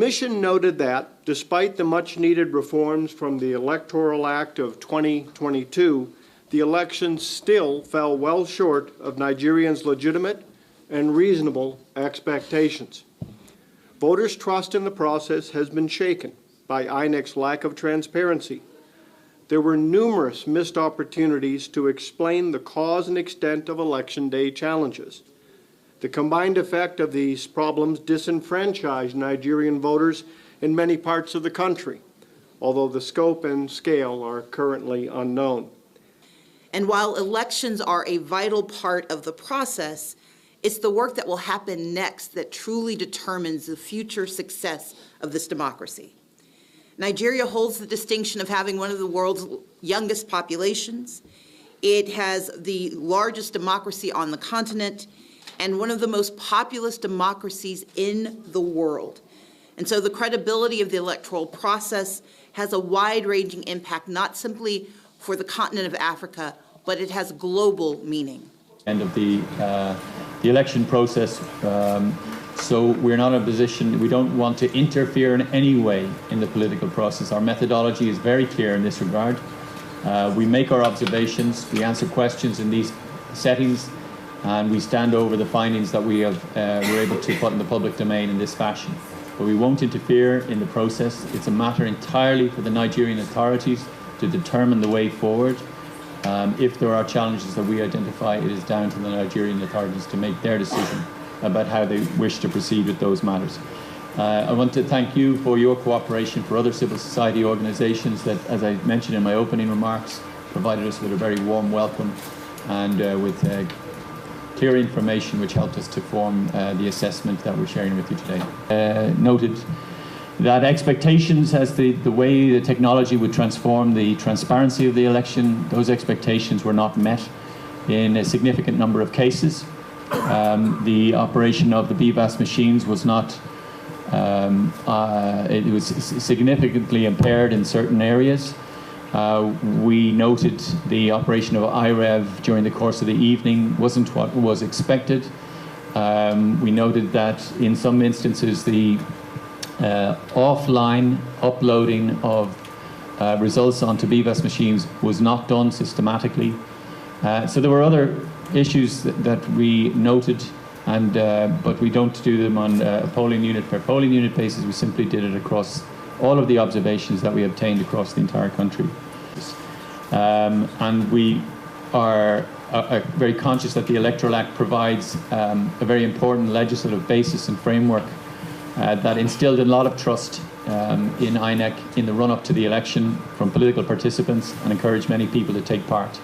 mission noted that, despite the much-needed reforms from the Electoral Act of 2022, the elections still fell well short of Nigerians' legitimate and reasonable expectations. Voters' trust in the process has been shaken by INEC's lack of transparency. There were numerous missed opportunities to explain the cause and extent of Election Day challenges. The combined effect of these problems disenfranchised Nigerian voters in many parts of the country, although the scope and scale are currently unknown. And while elections are a vital part of the process, it's the work that will happen next that truly determines the future success of this democracy. Nigeria holds the distinction of having one of the world's youngest populations. It has the largest democracy on the continent and one of the most populous democracies in the world. And so the credibility of the electoral process has a wide-ranging impact, not simply for the continent of Africa, but it has global meaning. End of the election process, so we're not in a position, we don't want to interfere in any way in the political process. Our methodology is very clear in this regard. We make our observations, we answer questions in these settings, and we stand over the findings that we have we're able to put in the public domain in this fashion. But we won't interfere in the process. It's a matter entirely for the Nigerian authorities to determine the way forward. If there are challenges that we identify, it is down to the Nigerian authorities to make their decision about how they wish to proceed with those matters. I want to thank you for your cooperation, for other civil society organisations that, as I mentioned in my opening remarks, provided us with a very warm welcome and with clear information which helped us to form the assessment that we're sharing with you today. Noted that expectations as the way the technology would transform the transparency of the election, those expectations were not met in a significant number of cases. The operation of the BVAS machines was not, it was significantly impaired in certain areas. We noted the operation of IREV during the course of the evening wasn't what was expected. We noted that in some instances the offline uploading of results onto BVAS machines was not done systematically. So there were other issues that we noted, and but we don't do them on a polling unit per polling unit basis. We simply did it across all of the observations that we obtained across the entire country. And we are very conscious that the Electoral Act provides a very important legislative basis and framework that instilled a lot of trust in INEC in the run-up to the election from political participants and encouraged many people to take part.